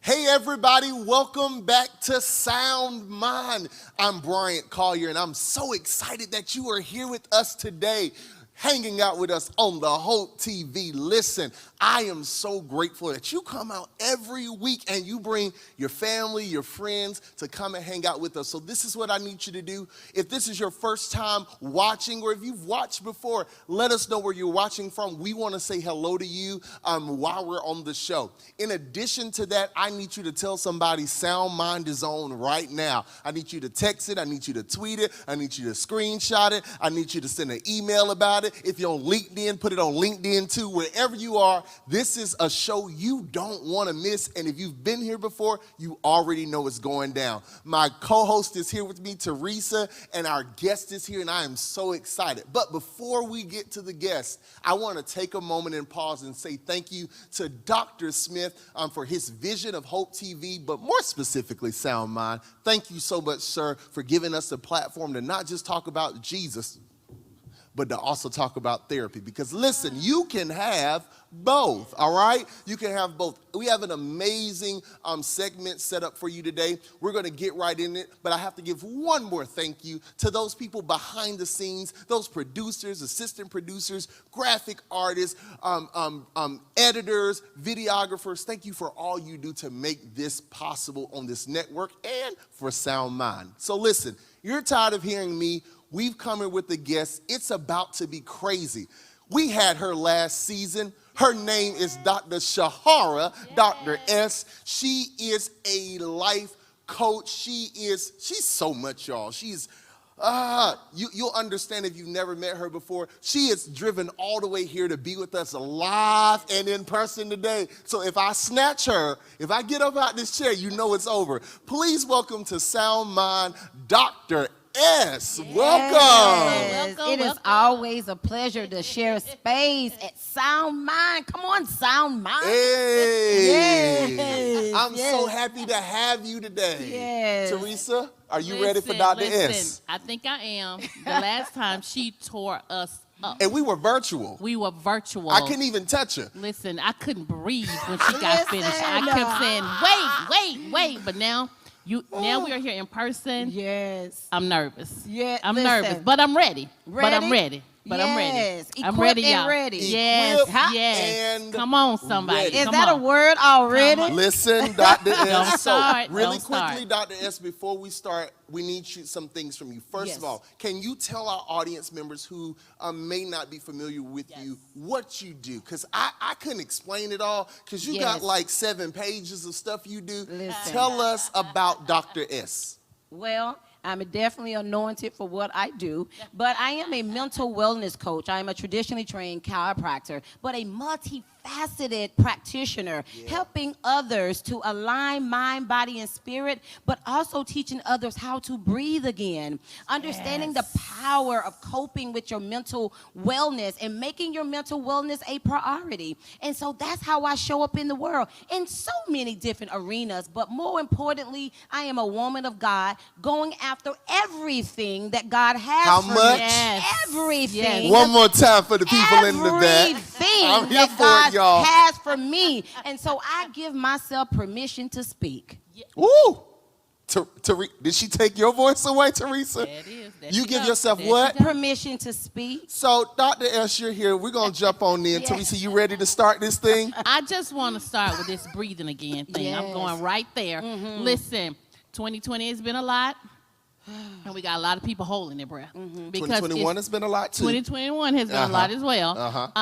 Hey everybody, welcome back to Sound Mind. I'm Bryant Collier and I'm so excited that you are here with us today, hanging out with us on the Hope TV. Listen, I am so grateful that you come out every week and you bring your family, your friends to come and hang out with us. So this is what I need you to do. If this is your first time watching, or if you've watched before, let us know where you're watching from. We want to say hello to you while we're on the show. In addition to that, I need you to tell somebody Sound Mind is on right now. I need you to text it. I need you to tweet it. I need you to screenshot it. I need you to send an email about it. If you're on LinkedIn, put it on LinkedIn too. Wherever you are, this is a show you don't want to miss. And if you've been here before, you already know it's going down. My co-host is here with me, Teresa, and our guest is here, and I am so excited. But before we get to the guest, I want to take a moment and pause and say thank you to Dr. Smith for his vision of Hope TV, but more specifically, Sound Mind. Thank you so much, sir, for giving us a platform to not just talk about Jesus, but to also talk about therapy. Because listen, you can have both, all right? You can have both. We have an amazing segment set up for you today. We're going to get right in it, but I have to give one more thank you to those people behind the scenes, those producers, assistant producers, graphic artists, editors, videographers. Thank you for all you do to make this possible on this network and for Sound Mind. So listen, you're tired of hearing me. We've come in with the guest. It's about to be crazy. We had her last season. Her name is Dr. Shahara, Dr. S. She is a life coach. She's so much, y'all. You'll understand if you've never met her before. She is driven all the way here to be with us live and in person today. So if I snatch her, if I get up out this chair, you know it's over. Please welcome to Sound Mind, Dr. S. Welcome. It is always a pleasure to share space at Sound Mind. Come on, Sound Mind. Hey. I'm so happy to have you today. Yes. Teresa, are you ready for Dr. S? I think I am. The last time she tore us up. And we were virtual. We were virtual. I couldn't even touch her. Listen, I couldn't breathe when she got finished. I kept saying, wait. But now we are here in person. Yes. I'm nervous. Yeah, I'm nervous, but I'm ready. I'm ready. I'm ready, y'all. Ready. Yes, Equipped yes. and Come on, somebody. ready. Is Come that on. a word already? Listen, Dr. S. Don't start. Really Don't quickly, start. Dr. S, before we start, we need some things from you. First of all, can you tell our audience members who may not be familiar with you what you do? Because I couldn't explain it all because you got like 7 pages of stuff you do. Listen. Tell us about Dr. S. Well, I'm definitely anointed for what I do, but I am a mental wellness coach. I am a traditionally trained chiropractor, but a multifaceted practitioner, helping others to align mind, body, and spirit, but also teaching others how to breathe again, understanding the power of coping with your mental wellness and making your mental wellness a priority. And so that's how I show up in the world in so many different arenas, but more importantly, I am a woman of God going after everything that God has How for much? me. Yes. Everything. Yes. One more time for the people in the back. Everything I'm here that for God it, y'all. has for me. And so I give myself permission to speak. Woo! Did she take your voice away, Teresa? There it is. There You she give go. yourself There what? she go. Permission to speak. So, Dr. S, you're here. We're going to jump on in. Teresa, you ready to start this thing? I just want to start with this breathing again thing. I'm Yes. going right there. Listen, 2020 has been a lot, and we got a lot of people holding their breath. Because 2021 has been a lot, too. 2021 has been a lot as well.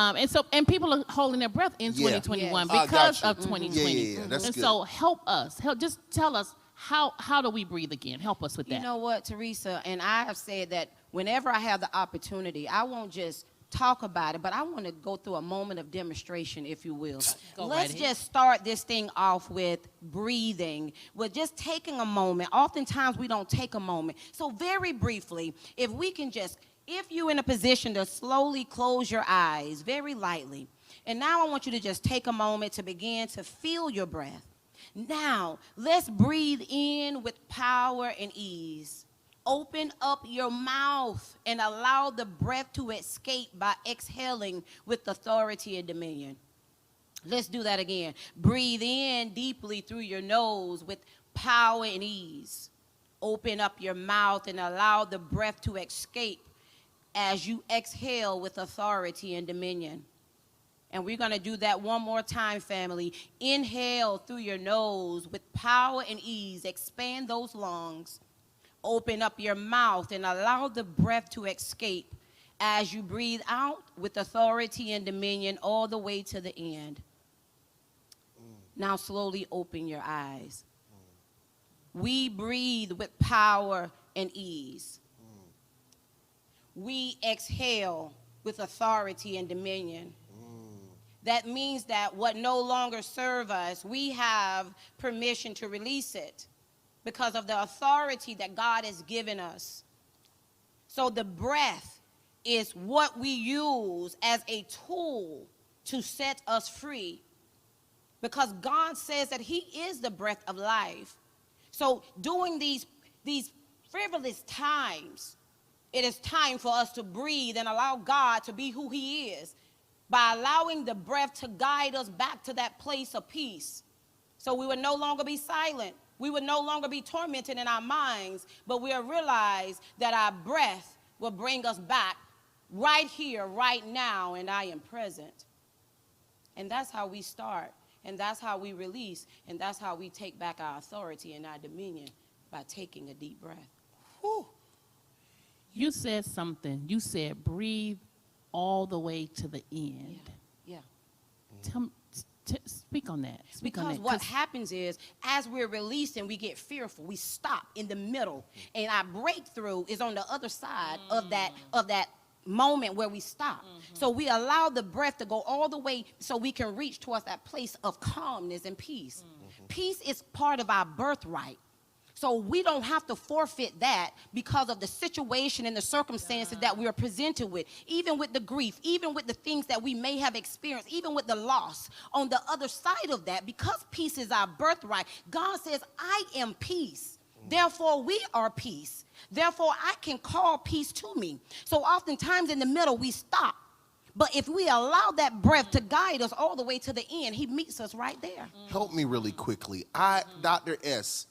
And people are holding their breath in Yeah. 2021 Yes. because Gotcha. of 2020. Yeah, that's and good. so help us. Just tell us, how do we breathe again? Help us with that. You know what, Teresa, and I have said that whenever I have the opportunity, I won't just talk about it, but I want to go through a moment of demonstration, if you will. Go Let's right ahead. just start this thing off with breathing, with just taking a moment. Oftentimes we don't take a moment. So very briefly, if you're in a position to slowly close your eyes very lightly, and now I want you to just take a moment to begin to feel your breath. Now, let's breathe in with power and ease. Open up your mouth and allow the breath to escape by exhaling with authority and dominion. Let's do that again. Breathe in deeply through your nose with power and ease. Open up your mouth and allow the breath to escape as you exhale with authority and dominion. And we're going to do that one more time, family. Inhale through your nose with power and ease. Expand those lungs. Open up your mouth and allow the breath to escape as you breathe out with authority and dominion all the way to the end. Now slowly open your eyes. We breathe with power and ease. We exhale with authority and dominion. That means that what no longer serves us, we have permission to release it because of the authority that God has given us. So the breath is what we use as a tool to set us free, because God says that he is the breath of life. So during these frivolous times, it is time for us to breathe and allow God to be who he is by allowing the breath to guide us back to that place of peace. So we would no longer be silent. We would no longer be tormented in our minds, but we'll realize that our breath will bring us back right here, right now, and I am present. And that's how we start. And that's how we release, and that's how we take back our authority and our dominion, by taking a deep breath. Whew. You said something. You said breathe all the way to the end. Yeah. Speak on that. Because what happens is, as we're releasing, we get fearful. We stop in the middle, and our breakthrough is on the other side of that moment where we stop. So we allow the breath to go all the way so we can reach towards that place of calmness and peace. Peace is part of our birthright. So we don't have to forfeit that because of the situation and the circumstances that we are presented with, even with the grief, even with the things that we may have experienced, even with the loss. On the other side of that, because peace is our birthright, God says, I am peace. Therefore, we are peace. Therefore, I can call peace to me. So oftentimes in the middle, we stop. But if we allow that breath to guide us all the way to the end, he meets us right there. Help me really quickly. Dr. S,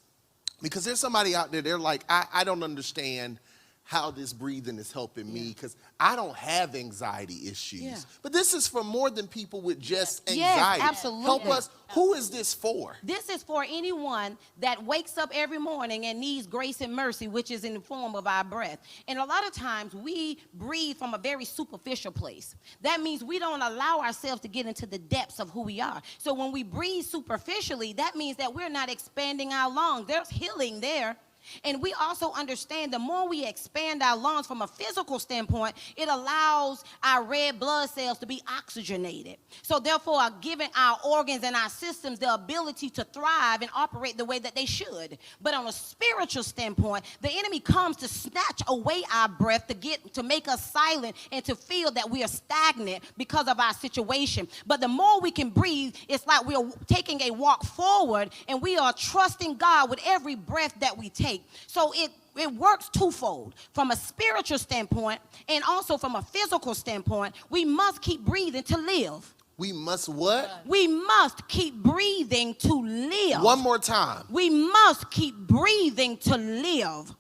because there's somebody out there, they're like, I don't understand how this breathing is helping me, because I don't have anxiety issues. Yeah. But this is for more than people with just anxiety. Yes, absolutely. Help us. Who is this for? This is for anyone that wakes up every morning and needs grace and mercy, which is in the form of our breath. And a lot of times we breathe from a very superficial place. That means we don't allow ourselves to get into the depths of who we are. So when we breathe superficially, that means that we're not expanding our lungs. There's healing there. And we also understand the more we expand our lungs from a physical standpoint, it allows our red blood cells to be oxygenated. So therefore, giving our organs and our systems the ability to thrive and operate the way that they should. But on a spiritual standpoint, the enemy comes to snatch away our breath, to make us silent and to feel that we are stagnant because of our situation. But the more we can breathe, it's like we are taking a walk forward, and we are trusting God with every breath that we take. So it works twofold. From a spiritual standpoint and also from a physical standpoint, we must keep breathing to live. We must what? We must keep breathing to live. One more time. We must keep breathing to live.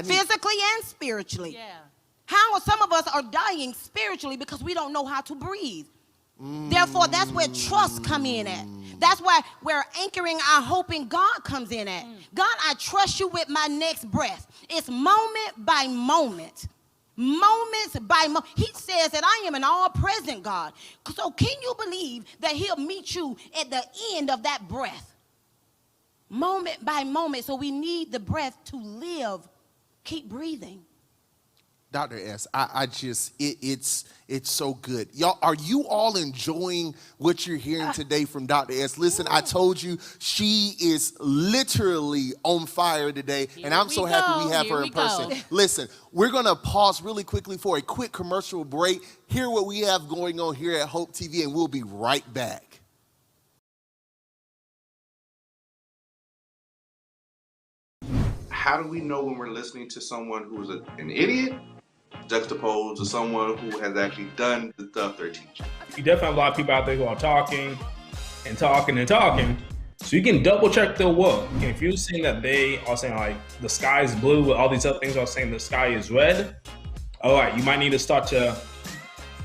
Physically and spiritually. Yeah. How some of us are dying spiritually because we don't know how to breathe. Therefore, that's where trust come in at. That's why we're anchoring our hope in God comes in at. God, I trust you with my next breath. It's moment by moment. Moments by moment. He says that I am an all-present God. So can you believe that he'll meet you at the end of that breath? Moment by moment. So we need the breath to live. Keep breathing. Dr. S, it's so good. Y'all, are you all enjoying what you're hearing today from Dr. S? Listen, I told you she is literally on fire today, and I'm so happy we have her in person. Listen, we're going to pause really quickly for a quick commercial break, hear what we have going on here at Hope TV, and we'll be right back. How do we know when we're listening to someone who's an idiot juxtaposed to someone who has actually done the stuff they're teaching? You definitely have a lot of people out there who are talking, and talking and talking. So you can double check their work. And if you're saying that they are saying like the sky is blue, all these other things are saying the sky is red, all right, you might need to start to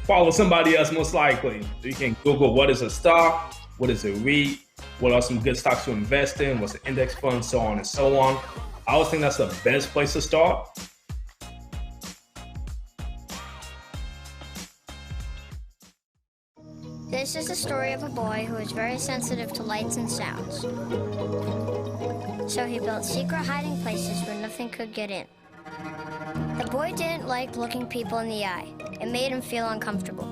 follow somebody else most likely. So you can Google what is a stock, what is a REIT, what are some good stocks to invest in, what's the index fund, so on and so on. I always think that's the best place to start. This is the story of a boy who is very sensitive to lights and sounds. So he built secret hiding places where nothing could get in. The boy didn't like looking people in the eye. It made him feel uncomfortable.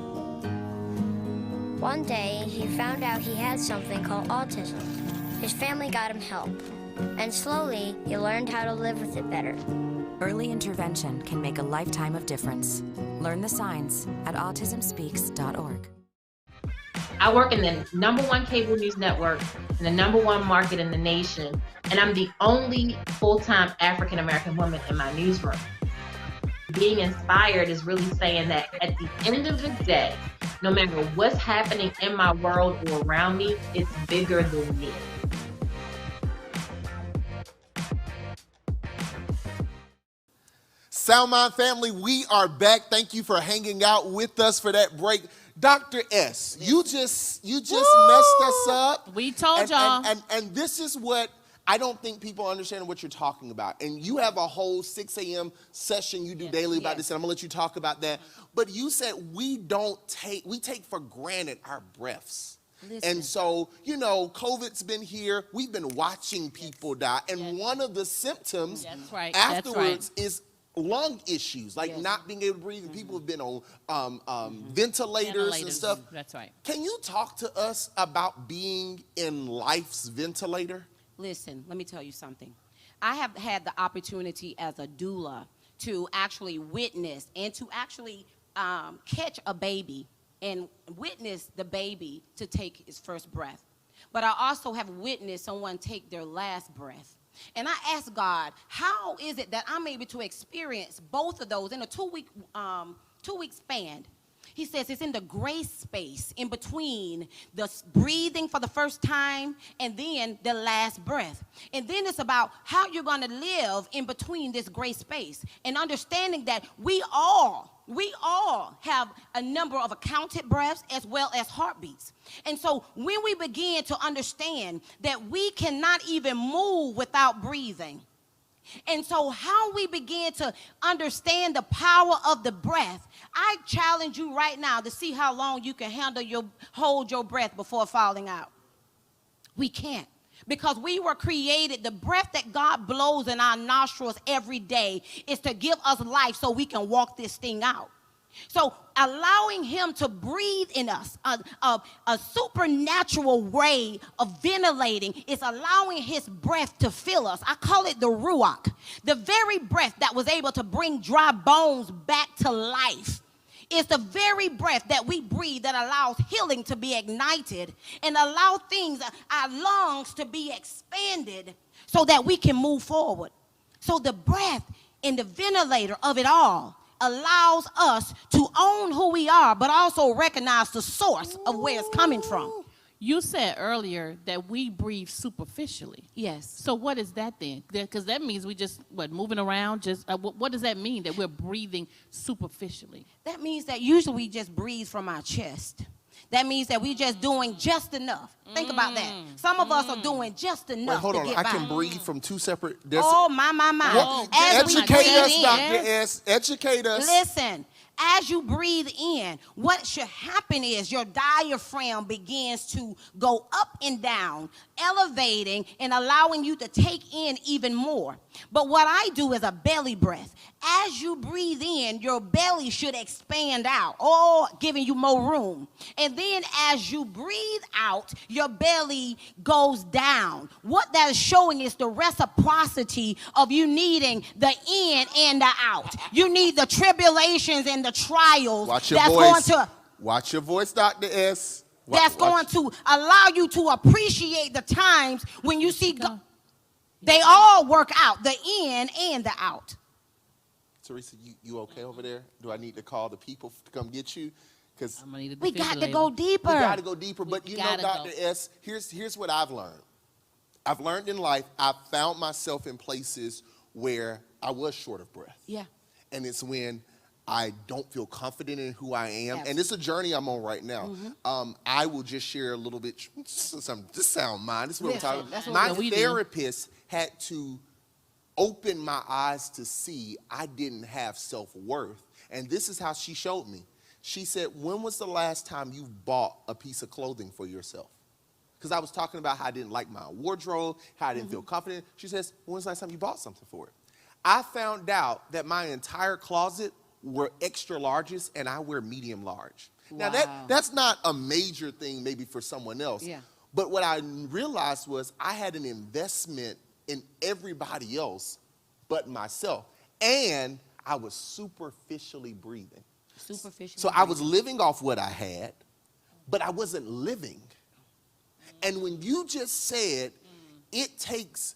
One day, he found out he had something called autism. His family got him help, and slowly, he learned how to live with it better. Early intervention can make a lifetime of difference. Learn the signs at autismspeaks.org. I work in the #1 cable news network in the #1 market in the nation, and I'm the only full-time African-American woman in my newsroom. Being inspired is really saying that at the end of the day, no matter what's happening in my world or around me, it's bigger than me. Sound Mind family, we are back. Thank you for hanging out with us for that break. Dr. S, you just messed us up. We told y'all. And this is what I don't think people understand what you're talking about. And you have a whole 6 a.m. session you do daily about this, and I'm gonna let you talk about that. But you said we take for granted our breaths. Listen. And so, you know, COVID's been here. We've been watching people die. And one of the symptoms afterwards is lung issues, like not being able to breathe. And people have been on ventilators and stuff. That's right. Can you talk to us about being in life's ventilator? Listen, let me tell you something. I have had the opportunity as a doula to actually witness and to actually catch a baby and witness the baby to take his first breath. But I also have witnessed someone take their last breath. And I asked God, how is it that I'm able to experience both of those in a two-week span? He says it's in the grace space in between the breathing for the first time and then the last breath. And then it's about how you're going to live in between this grace space and understanding that we all have a number of accounted breaths as well as heartbeats. And so when we begin to understand that we cannot even move without breathing, and so how we begin to understand the power of the breath, I challenge you right now to see how long you can hold your breath before falling out. We can't. Because we were created, the breath that God blows in our nostrils every day is to give us life so we can walk this thing out. So allowing him to breathe in us, a supernatural way of ventilating is allowing his breath to fill us. I call it the ruach, the very breath that was able to bring dry bones back to life. It's the very breath that we breathe that allows healing to be ignited and allow things, our lungs to be expanded so that we can move forward. So the breath and the ventilator of it all allows us to own who we are, but also recognize the source of where it's coming from. You said earlier that we breathe superficially. Yes. So what is that then? Because that means we just, moving around? What does that mean, that we're breathing superficially? That means that usually we just breathe from our chest. That means that we're just doing just enough. Think about that. Some of us are doing just enough. Wait, hold on. I can breathe from two separate. Oh, my. Educate us, Dr. S. Educate us. Listen. As you breathe in, what should happen is your diaphragm begins to go up and down, elevating and allowing you to take in even more. But what I do is a belly breath. As you breathe in, your belly should expand out, giving you more room. And then as you breathe out, your belly goes down. What that is showing is the reciprocity of you needing the in and the out. You need the tribulations and the trials. Watch your voice. Watch your voice, Dr. S. Going to allow you to appreciate the times when you see God. They all work out, the in and the out. Teresa, you okay over there? Do I need to call the people to come get you? Because I'm gonna need a We got to defibrillator. go deeper. we got to go deeper. But you know, gotta Dr. go. S, here's what I've learned. I've learned in life, I've found myself in places where I was short of breath. Yeah. And it's when I don't feel confident in who I am. And it's a journey I'm on right now. I will just share a little bit, just sound mind. This is what Listen, I'm talking that's about. what My we do. therapist had to open my eyes to see I didn't have self-worth. And this is how she showed me. She said, when was the last time you bought a piece of clothing for yourself? Because I was talking about how I didn't like my wardrobe, how I didn't feel confident. She says, when was the last time you bought something for it? I found out that my entire closet were extra larges and I wear medium large. Now that's not a major thing maybe for someone else. Yeah. But what I realized was I had an investment in everybody else but myself. And I was superficially breathing. Superficial. So I was living off what I had, but I wasn't living. And when you just said it takes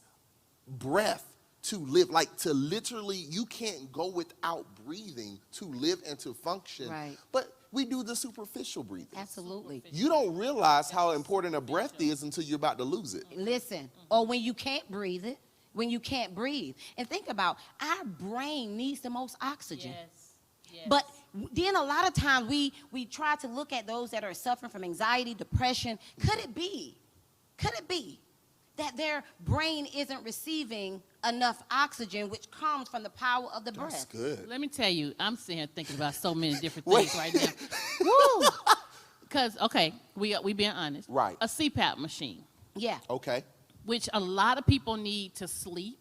breath to live, like to literally, you can't go without breathing to live and to function. Right. But we do the superficial breathing. Absolutely. You don't realize how important a breath is until you're about to lose it. Listen, or when you can't breathe it, when you can't breathe. And think about, our brain needs the most oxygen. Yes. Yes. But then a lot of times we try to look at those that are suffering from anxiety, depression. Could it be that their brain isn't receiving enough oxygen, which comes from the power of the breath? That's good. Let me tell you, I'm sitting here thinking about so many different things right now. Woo! Because, okay, we being honest. Right. A CPAP machine, Yeah. Okay. which a lot of people need to sleep.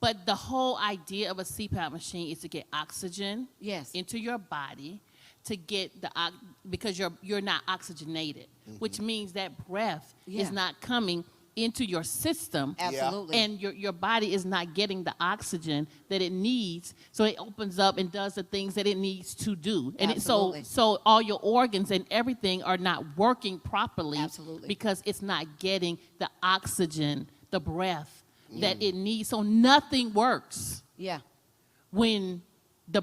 But the whole idea of a CPAP machine is to get oxygen Yes. into your body, to get because you're not oxygenated, which means that breath Yeah. is not coming into your system. Absolutely. And your body is not getting the oxygen that it needs, so it opens up and does the things that it needs to do. And Absolutely. so all your organs and everything are not working properly. Absolutely. Because it's not getting the oxygen, the breath that it needs. So nothing works Yeah. when the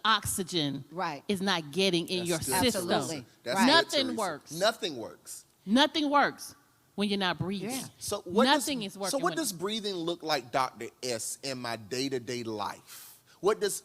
oxygen Right. is not getting in your That's good. system. Absolutely. That's Right. good, Nothing Teresa. works. Nothing works. Nothing works when you're not breathing. Yeah. So what Nothing does, is working. So what when- does breathing look like, Dr. S, in my day-to-day life? What does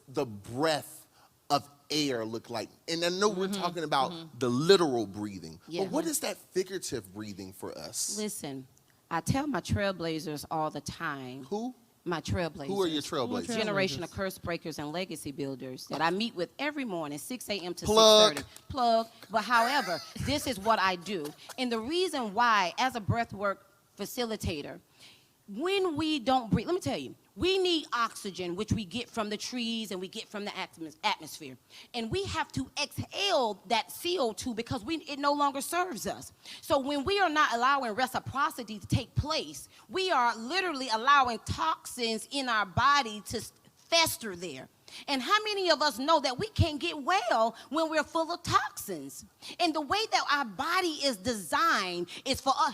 the breath of air look like? And I know we're talking about the literal breathing, Yeah. but what is that figurative breathing for us? Listen, I tell my trailblazers all the time. Who? My trailblazers. Who are your trailblazers? Generation of curse breakers and legacy builders that I meet with every morning, 6 a.m. to Plug. 6:30. Plug. But however, this is what I do. And the reason why, as a breathwork facilitator, when we don't breathe, let me tell you, we need oxygen, which we get from the trees and we get from the atmosphere. And we have to exhale that CO2 because it no longer serves us. So when we are not allowing reciprocity to take place, we are literally allowing toxins in our body to fester there. And how many of us know that we can't get well when we're full of toxins? And the way that our body is designed is for us,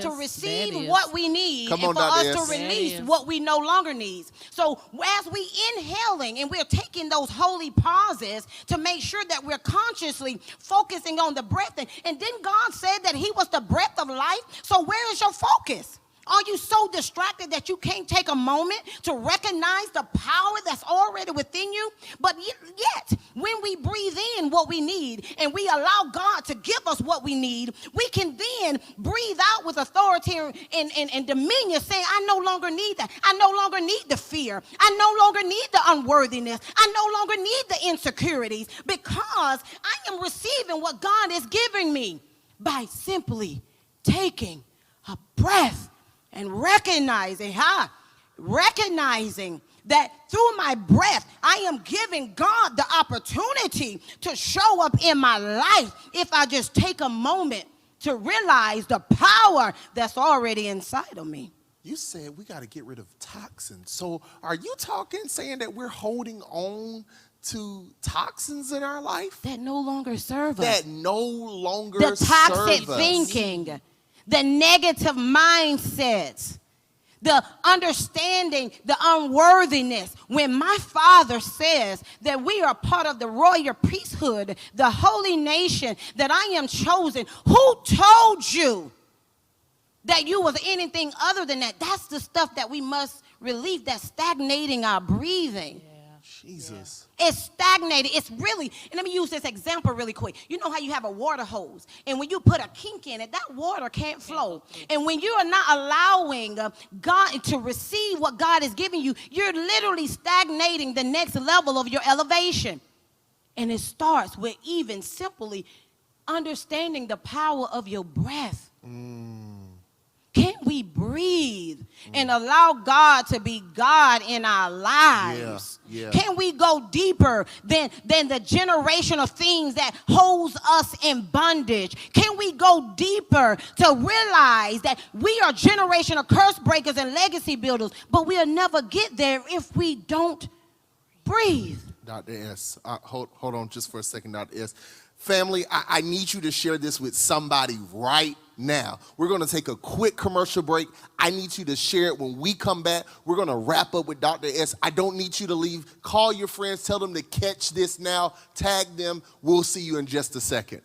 to receive what we need, Come and on, for Dr. us S. to release That is. what we no longer need. So as we inhaling and we're taking those holy pauses to make sure that we're consciously focusing on the breath. And then God said that he was the breath of life. So where is your focus? Are you so distracted that you can't take a moment to recognize the power that's already within you? But yet, when we breathe in what we need and we allow God to give us what we need, we can then breathe out with authority and dominion, saying, I no longer need that. I no longer need the fear. I no longer need the unworthiness. I no longer need the insecurities, because I am receiving what God is giving me by simply taking a breath. And recognizing that through my breath, I am giving God the opportunity to show up in my life if I just take a moment to realize the power that's already inside of me. You said we got to get rid of toxins. So are you saying that we're holding on to toxins in our life? That no longer serve us. That no longer The toxic serve us. thinking, the negative mindsets, the understanding, the unworthiness. When my Father says that we are part of the royal priesthood, the holy nation, that I am chosen, who told you that you was anything other than that? That's the stuff that we must relieve, that's stagnating our breathing. Jesus. It's stagnated. It's really, and let me use this example really quick. You know how you have a water hose, and when you put a kink in it, that water can't flow. And when you are not allowing God to receive what God is giving you, you're literally stagnating the next level of your elevation. And it starts with even simply understanding the power of your breath. Can we breathe and allow God to be God in our lives? Can we go deeper than the generational things that holds us in bondage? Can we go deeper to realize that we are generational curse breakers and legacy builders, but we'll never get there if we don't breathe? Dr. S, hold on just for a second, Dr. S. Family, I need you to share this with somebody right now. We're going to take a quick commercial break. I need you to share it. When we come back, we're going to wrap up with Dr. S. I don't need you to leave. Call your friends. Tell them to catch this now. Tag them. We'll see you in just a second.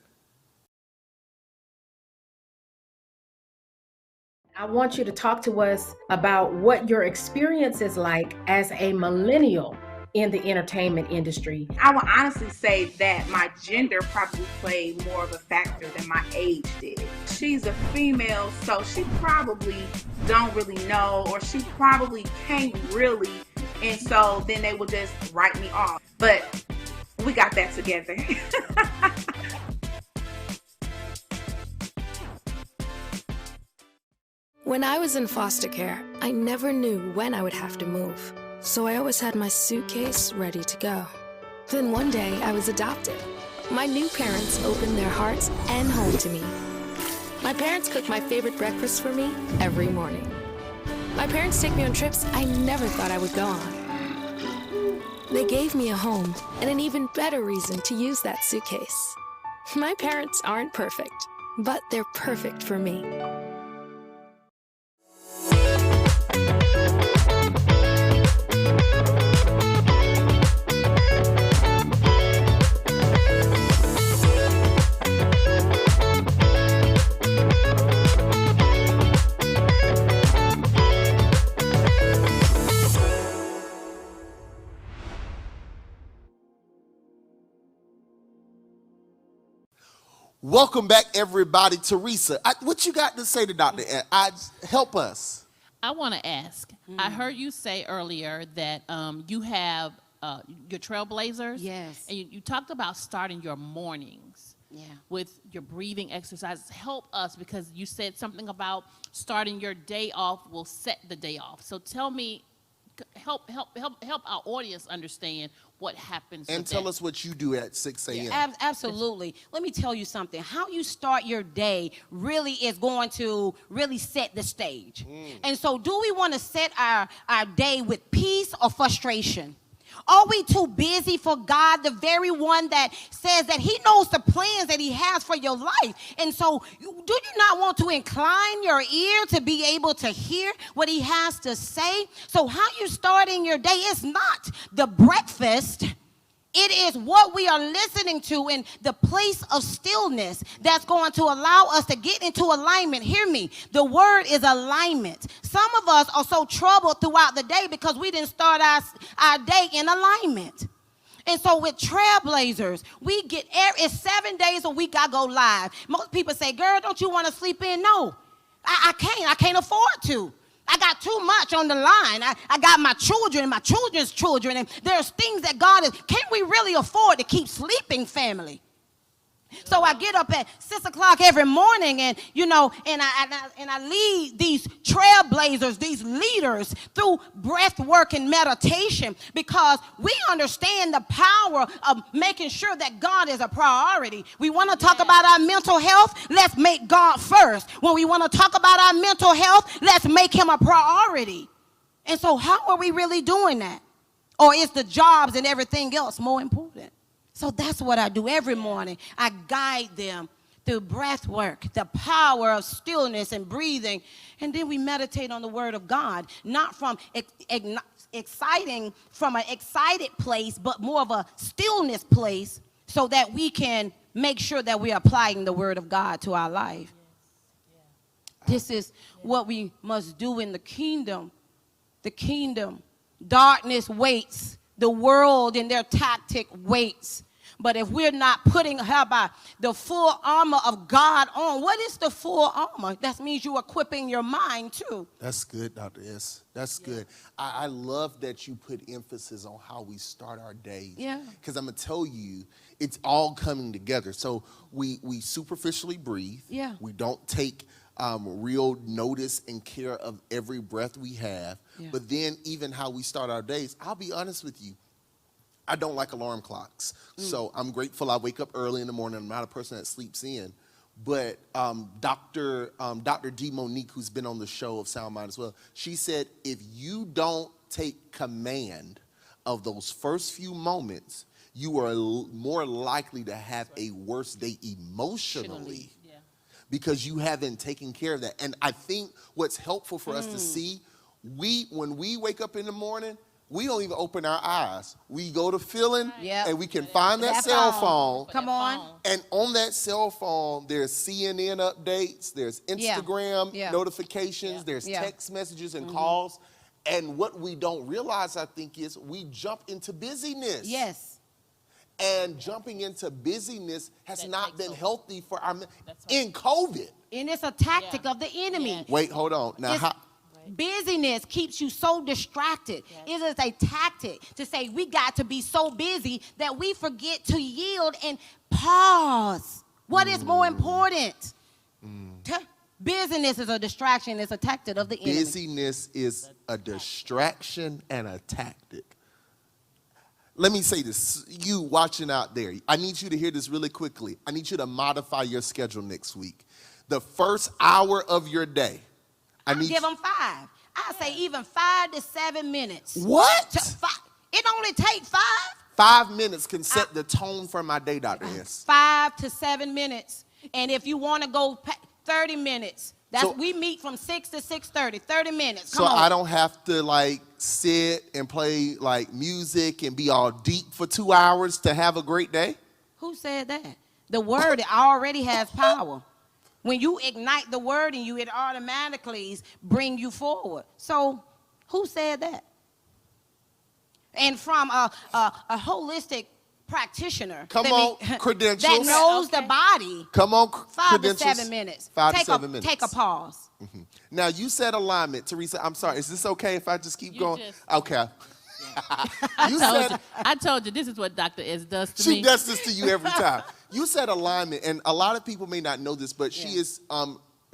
I want you to talk to us about what your experience is like as a millennial in the entertainment industry. I would honestly say that my gender probably played more of a factor than my age did. She's a female, so she probably don't really know, or she probably can't really, and so then they will just write me off. But we got that together. When I was in foster care, I never knew when I would have to move. So I always had my suitcase ready to go. Then one day, I was adopted. My new parents opened their hearts and home to me. My parents cook my favorite breakfast for me every morning. My parents take me on trips I never thought I would go on. They gave me a home and an even better reason to use that suitcase. My parents aren't perfect, but they're perfect for me. Welcome back, everybody. Teresa, what you got to say to Dr. S? Help us. I want to ask. I heard you say earlier that you have your trailblazers. Yes. And you talked about starting your mornings with your breathing exercises. Help us, because you said something about starting your day off will set the day off. So tell me, help our audience understand what happens. And tell us what you do at 6 a.m. Absolutely. Let me tell you something. How you start your day really is going to really set the stage. And so do we want to set our day with peace or frustration? Are we too busy for God, the very one that says that he knows the plans that he has for your life? And so do you not want to incline your ear to be able to hear what he has to say? So how you starting your day is not the breakfast. It is what we are listening to in the place of stillness that's going to allow us to get into alignment. Hear me. The word is alignment. Some of us are so troubled throughout the day because we didn't start our day in alignment. And so with Trailblazers, we get it's 7 days a week I go live. Most people say, girl, don't you want to sleep in? No, I can't. I can't afford to. I got too much on the line. I got my children and my children's children, and there's things that God is, can we really afford to keep sleeping, family? So I get up at 6 o'clock every morning, and I lead these trailblazers, these leaders, through breath work and meditation, because we understand the power of making sure that God is a priority. We want to talk about our mental health. Let's make God first. When we want to talk about our mental health, let's make him a priority. And so how are we really doing that? Or is the jobs and everything else more important? So that's what I do every morning. I guide them through breath work, the power of stillness and breathing. And then we meditate on the word of God, not from exciting from an excited place, but more of a stillness place, so that we can make sure that we're applying the word of God to our life. This is what we must do in the kingdom. The kingdom. Darkness waits. The world and their tactic waits. But if we're not putting the full armor of God on, what is the full armor? That means you're equipping your mind too. That's good, Dr. S. That's good. I love that you put emphasis on how we start our days. Yeah. Because I'm going to tell you, it's all coming together. So we superficially breathe. Yeah. We don't take real notice and care of every breath we have. Yeah. But then even how we start our days, I'll be honest with you, I don't like alarm clocks. So I'm grateful I wake up early in the morning. I'm not a person that sleeps in. But Dr. D. Monique, who's been on the show of Sound Mind as well, she said, if you don't take command of those first few moments, you are more likely to have a worse day emotionally. Because you haven't taken care of that. And I think what's helpful for us to see, when we wake up in the morning, we don't even open our eyes. We go to feeling, and we can find that cell phone. Come on. And on that cell phone, there's CNN updates, there's Instagram notifications, there's text messages and calls. And what we don't realize, I think, is we jump into busyness. Yes. And jumping into busyness has not been healthy for our in COVID. And it's a tactic of the enemy. Wait, hold on. Now, busyness keeps you so distracted. It is a tactic to say we got to be so busy that we forget to yield and pause. What is more important? Busyness is a distraction. It's a tactic of the enemy. Busyness is a distraction and a tactic. Let me say this, you watching out there, I need you to hear this really quickly. I need you to modify your schedule next week. The first hour of your day, I give them 5. I say even 5 to 7 minutes. What? It only takes 5. 5 minutes can set the tone for my day, Dr. S. 5 to 7 minutes. And if you want to go 30 minutes, we meet from 6 to 6:30, 30 minutes. Come on. I don't have to sit and play music and be all deep for 2 hours to have a great day? Who said that? The word already has power. When you ignite the word in you, it automatically brings you forward. So who said that? And from a holistic practitioner. Credentials. That knows the body. Come on, 5 to 7 minutes. 5 to 7 minutes. Take a pause. Now, you said alignment. Teresa, I'm sorry. Is this okay if I just keep going? Okay. I told you this is what Dr. S does to me. She does this to you every time. You said alignment, and a lot of people may not know this, but she is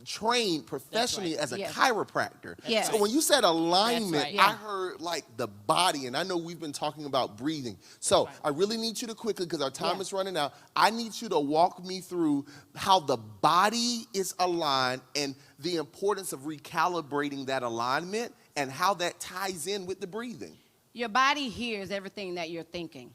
trained professionally as a chiropractor. Yes. So when you said alignment, I heard the body, and I know we've been talking about breathing. So I really need you to quickly, because our time is running out, I need you to walk me through how the body is aligned and the importance of recalibrating that alignment and how that ties in with the breathing. Your body hears everything that you're thinking.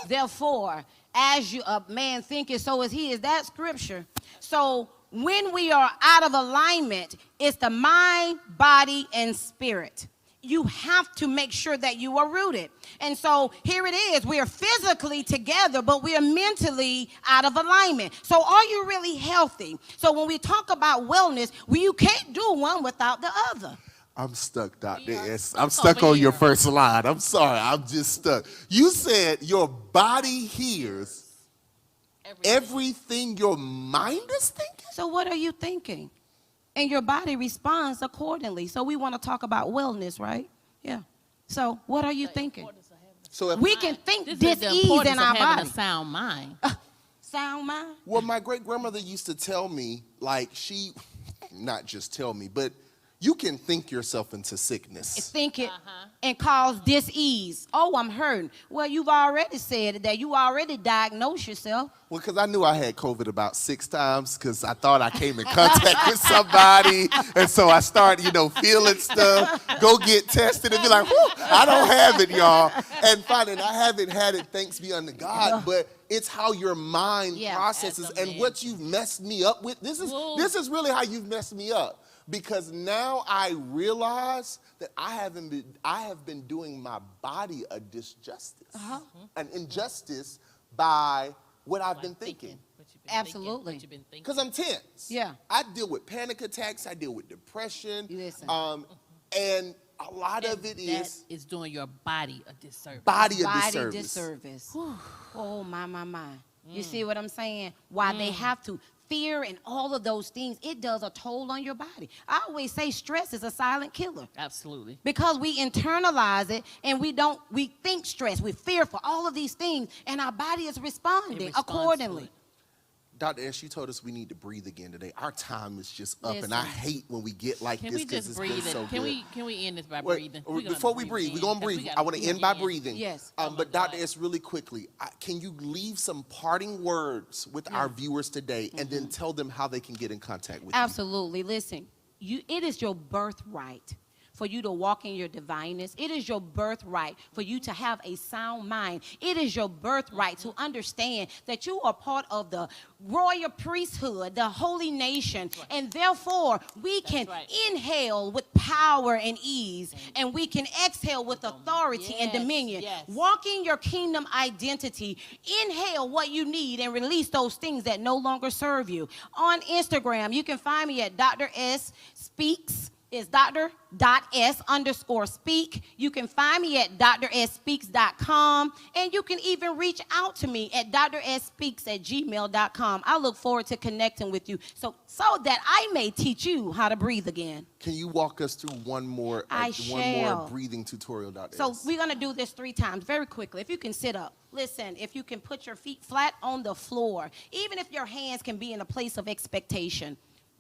Therefore, as a man thinketh, so is he. Is that scripture? So when we are out of alignment, it's the mind, body, and spirit. You have to make sure that you are rooted. And so here it is. We are physically together, but we are mentally out of alignment. So are you really healthy? So when we talk about wellness, you can't do one without the other. I'm stuck, Dr. S. I'm stuck on your first line. I'm sorry. I'm just stuck. You said your body hears everything your mind is thinking? So what are you thinking? And your body responds accordingly. So we want to talk about wellness, right? Yeah. So what are you thinking? So if we can think dis-ease in our body. A sound mind. Sound mind? Well, my great-grandmother used to tell me, not just tell me, but you can think yourself into sickness. Think it and cause dis-ease. Oh, I'm hurting. Well, you've already said that. You already diagnosed yourself. Well, because I knew I had COVID about 6 times because I thought I came in contact with somebody. And so I started, feeling stuff, go get tested and be like, whew, I don't have it, y'all. And finding I haven't had it, thanks be unto God. But it's how your mind Yeah, processes. as a And man. what you've messed me up with, this is really how you've messed me up. Because now I realize that I have been doing my body a disjustice, an injustice by what I've been thinking. Absolutely. Because I'm tense. Yeah. I deal with panic attacks. I deal with depression. Listen. And a lot of it is That is doing your body a disservice. body a Body disservice. disservice. Oh, my. You see what I'm saying? Why they have to. Fear and all of those things, it does a toll on your body. I always say stress is a silent killer. Absolutely. Because we internalize it and we think stress, we fear for all of these things, and our body is responding It responds to accordingly. it. Dr. S, you told us we need to breathe again today. Our time is just up, and Listen. I hate when we get like Can this we because just it's breathe been it? so Can good. we end this by Wait, breathing? We're gonna before we breathe, we're gonna breathe. I want to end by breathing. Yes. But Dr. S, really quickly, can you leave some parting words with our viewers today, and then tell them how they can get in contact with Absolutely. Listen, it is your birthright for you to walk in your divineness. It is your birthright for you to have a sound mind. It is your birthright to understand that you are part of the royal priesthood, the holy nation, and therefore we can inhale with power and ease, and we can exhale with authority and dominion. Walk in your kingdom identity. Inhale what you need and release those things that no longer serve you. On Instagram, you can find me at Dr. S Speaks. Is Dr.S_speak. You can find me at drspeaks.com, and you can even reach out to me at drspeaks@gmail.com. I look forward to connecting with you so that I may teach you how to breathe again. Can you walk us through one more breathing tutorial, Dr. So S? we're going to do this 3 times very quickly. If you can sit up. Listen, if you can put your feet flat on the floor, even if your hands can be in a place of expectation.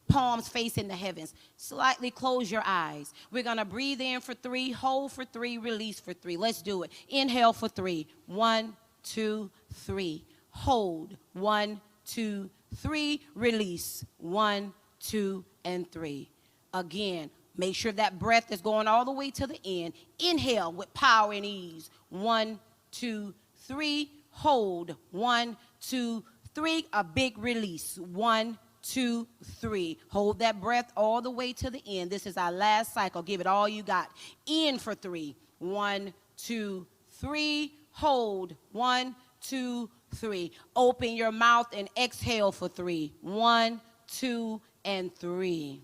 Palms facing the heavens. Slightly close your eyes. We're going to breathe in for 3, hold for 3, release for 3. Let's do it. Inhale for 3. 1, 2, 3. Hold. 1, 2, 3. Release. 1, 2, and 3. Again, make sure that breath is going all the way to the end. Inhale with power and ease. 1, 2, 3. Hold. 1, 2, 3. A big release. 1, 2, 3. Hold that breath all the way to the end. This is our last cycle. Give it all you got. In for 3. 1, 2, 3. Hold. 1, 2, 3. Open your mouth and exhale for 3. 1, 2, and 3.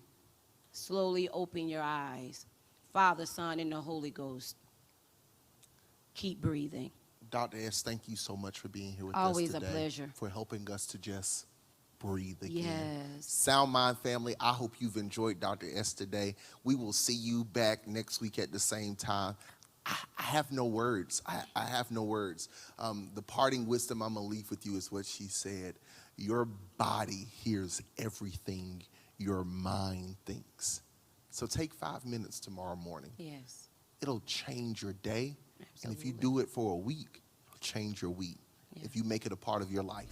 Slowly open your eyes. Father, Son, and the Holy Ghost. Keep breathing. Dr. S, thank you so much for being here with Always us today. a pleasure. For helping us to just breathe again. Yes. Sound Mind family, I hope you've enjoyed Dr. S today. We will see you back next week at the same time. I have no words. I have no words. The parting wisdom I'm going to leave with you is what she said. Your body hears everything your mind thinks. So take 5 minutes tomorrow morning. Yes. It'll change your day. Absolutely. And if you do it for a week, it'll change your week. If you make it a part of your life.